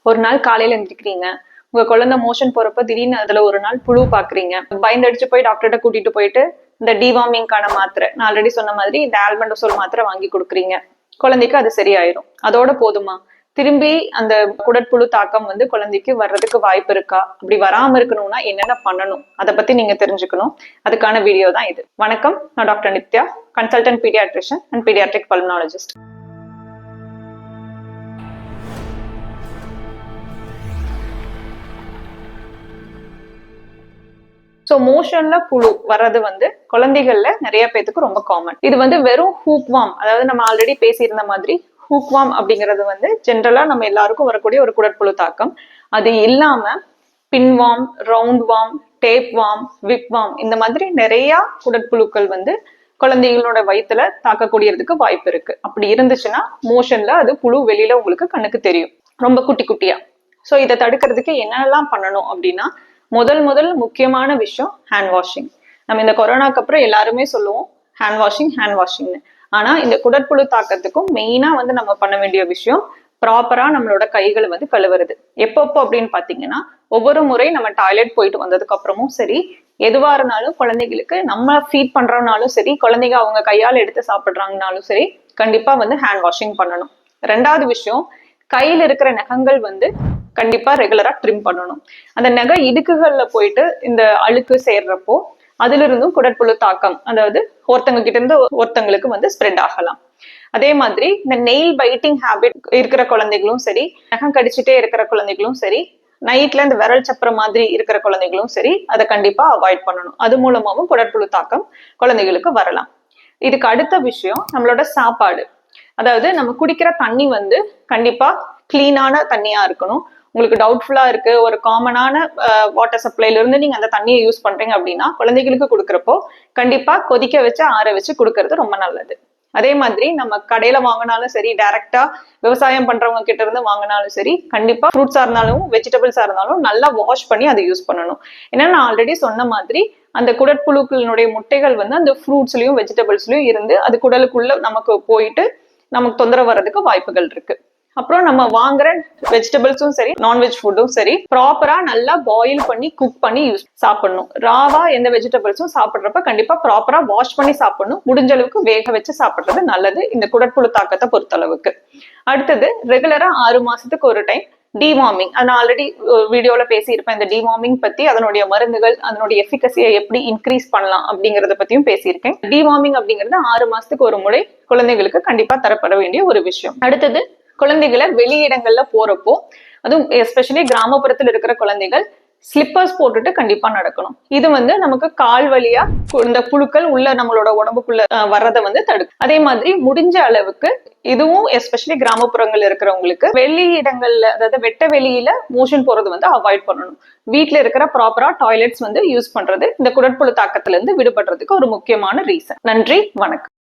ஒரு நாள் காலையில எந்திரிக்கிறீங்க, உங்க குழந்தை மோஷன் போறப்ப திடீர்னு அதுல ஒரு நாள் புழு பாக்குறீங்க, பயந்தடிச்சு போய் டாக்டர்கிட்ட கூட்டிட்டு போயிட்டு இந்த டிவார்மிங்கான மாத்திரை, நான் ஆல்ரெடி சொன்ன மாதிரி இந்த ஆல்பண்டசோல் மாத்திரை வாங்கி கொடுக்குறீங்க. குழந்தைக்கு அது சரியாயிரும். அதோட போதுமா? திரும்பி அந்த குடற்புழு தாக்கம் வந்து குழந்தைக்கு வர்றதுக்கு வாய்ப்பு இருக்கா? அப்படி வராம இருக்கணும்னா என்னென்ன பண்ணணும், அதை பத்தி நீங்க தெரிஞ்சுக்கணும். அதுக்கான வீடியோ தான் இது. வணக்கம், நான் doctor Nithya, consultant paediatrician and paediatric pulmonologist. So மோஷன்ல புழு வர்றது வந்து குழந்தைகள்ல நிறைய பேத்துக்கு ரொம்ப காமன். இது வந்து வெறும் ஹூக்வாம், அதாவது நம்ம ஆல்ரெடி பேசியிருந்த மாதிரி ஹூக்வாம் அப்படிங்கிறது வந்து ஜென்ரலா நம்ம எல்லாருக்கும் வரக்கூடிய ஒரு குடற்புழு தாக்கம். அது இல்லாம பின்வாம், ரவுண்ட் வாம், டேப் வாம், விக் வாம், இந்த மாதிரி நிறைய குடற்புழுக்கள் வந்து குழந்தைகளோட வயிற்றுல தாக்கக்கூடியதுக்கு வாய்ப்பு இருக்கு. அப்படி இருந்துச்சுன்னா மோஷன்ல அது புழு வெளியில உங்களுக்கு கண்ணுக்கு தெரியும், ரொம்ப குட்டி குட்டியா. ஸோ இதை தடுக்கிறதுக்கு என்னெல்லாம் பண்ணணும் அப்படின்னா, முதல் முக்கியமான விஷயம் ஹேண்ட் வாஷிங். நம்ம இந்த கொரோனாக்கு அப்புறம் எல்லாருமே சொல்லுவோம் ஹேண்ட் வாஷிங்னு. ஆனா இந்த குடற்புழு தாக்கத்துக்கும் மெயினா வந்து நம்ம பண்ண வேண்டிய விஷயம் ப்ராப்பரா நம்மளோட கைகளை வந்து கழுவுறது. எப்பப்போ அப்படின்னு பாத்தீங்கன்னா, ஒவ்வொரு முறை நம்ம டாய்லெட் போயிட்டு வந்ததுக்கு அப்புறமும் சரி, எதுவா இருந்தாலும் குழந்தைகளுக்கு நம்ம ஃபீட் பண்றோம்னாலும் சரி, குழந்தைங்க அவங்க கையால் எடுத்து சாப்பிடுறாங்கனாலும் சரி, கண்டிப்பா வந்து ஹேண்ட் வாஷிங் பண்ணணும். ரெண்டாவது விஷயம், கையில இருக்கிற நகங்கள் வந்து கண்டிப்பா ரெகுலரா ட்ரிம் பண்ணணும். அந்த நகை இடுக்குகள்ல போயிட்டு இந்த அழுக்கு சேர்றப்போ அதுல இருந்தும் குடற்புழு தாக்கம், அதாவது ஒருத்தங்க கிட்ட இருந்து ஒருத்தங்களுக்கு வந்து ஸ்ப்ரெட் ஆகலாம். அதே மாதிரி இந்த நெயில் பைட்டிங் ஹேபிட் இருக்கிற குழந்தைகளும் சரி, நகம் கடிச்சிட்டே இருக்கிற குழந்தைகளும் சரி, நைட்ல இந்த விரல் சப்புற மாதிரி இருக்கிற குழந்தைகளும் சரி, அதை கண்டிப்பா அவாய்ட் பண்ணணும். அது மூலமாவும் குடற்புழு தாக்கம் குழந்தைகளுக்கு வரலாம். இதுக்கு அடுத்த விஷயம் நம்மளோட சாப்பாடு. அதாவது நம்ம குடிக்கிற தண்ணி வந்து கண்டிப்பா கிளீனான தண்ணியா இருக்கணும். உங்களுக்கு டவுட்ஃபுல்லா இருக்கு, ஒரு காமனான வாட்டர் சப்ளைல இருந்து நீங்க அந்த தண்ணியை யூஸ் பண்றீங்க அப்படின்னா, குழந்தைகளுக்கு கொடுக்குறப்போ கண்டிப்பா கொதிக்க வச்சு ஆற வச்சு கொடுக்கறது ரொம்ப நல்லது. அதே மாதிரி நம்ம கடையில வாங்கினாலும் சரி, டைரக்டா விவசாயம் பண்றவங்க கிட்ட இருந்து வாங்கினாலும் சரி, கண்டிப்பா ஃப்ரூட்ஸா இருந்தாலும் வெஜிடபிள்ஸா இருந்தாலும் நல்லா வாஷ் பண்ணி அதை யூஸ் பண்ணணும். ஏன்னா நான் ஆல்ரெடி சொன்ன மாதிரி அந்த குடற்புழுக்களினுடைய முட்டைகள் வந்து அந்த ஃப்ரூட்ஸ்லயும் வெஜிடபிள்ஸ்லயும் இருந்து அது குடலுக்குள்ள நமக்கு போயிட்டு நமக்கு தொந்தரவு வர்றதுக்கு வாய்ப்புகள் இருக்கு. அப்புறம் நம்ம வாங்குற வெஜிடபிள்ஸும் சரி, நான்வெஜ் ஃபுட்டும் சரி, ப்ராப்பரா நல்லா பாயில் பண்ணி குக் பண்ணி சாப்பிடணும். ராவா எந்த வெஜிடபிள்ஸும் சாப்பிட்றப்ப கண்டிப்பா ப்ராப்பரா வாஷ் பண்ணி சாப்பிடணும். முடிஞ்ச அளவுக்கு வேக வச்சு சாப்பிடுறது நல்லது இந்த குடற்புழு தாக்கத்தை பொறுத்தளவுக்கு. அடுத்தது ரெகுலரா 6 மாசத்துக்கு ஒரு டைம் டிவார்மிங். நான் ஆல்ரெடி வீடியோல பேசியிருப்பேன் இந்த டிவார்மிங் பத்தி, அதனுடைய மருந்துகள், அதனுடைய எஃபிகசியை எப்படி இன்க்ரீஸ் பண்ணலாம் அப்படிங்கறத பத்தியும் பேசியிருக்கேன். டிவார்மிங் அப்படிங்கிறது 6 மாசத்துக்கு ஒரு முறை குழந்தைகளுக்கு கண்டிப்பா தரப்பட வேண்டிய ஒரு விஷயம். அடுத்தது, குழந்தைகளை வெளியிடங்கள்ல போறப்போ, அதுவும் எஸ்பெஷலி கிராமப்புறத்துல இருக்கிற குழந்தைகள் ஸ்லிப்பர்ஸ் போட்டுட்டு கண்டிப்பா நடக்கணும். இது வந்து நமக்கு கால் வழியா இந்த புழுக்கள் உள்ள நம்மளோட உடம்புக்குள்ள வர்றதை வந்து தடுக்கும். அதே மாதிரி முடிஞ்ச அளவுக்கு இதுவும் எஸ்பெஷலி கிராமப்புறங்கள்ல இருக்கிறவங்களுக்கு வெளியிடங்கள்ல, அதாவது வெட்ட வெளியில மோஷன் போறது வந்து அவாய்ட் பண்ணணும். வீட்டுல இருக்கிற ப்ராப்பரா டாய்லெட்ஸ் வந்து யூஸ் பண்றது இந்த குடற்புழு தாக்கத்துல இருந்து விடுபடுறதுக்கு ஒரு முக்கியமான ரீசன். நன்றி, வணக்கம்.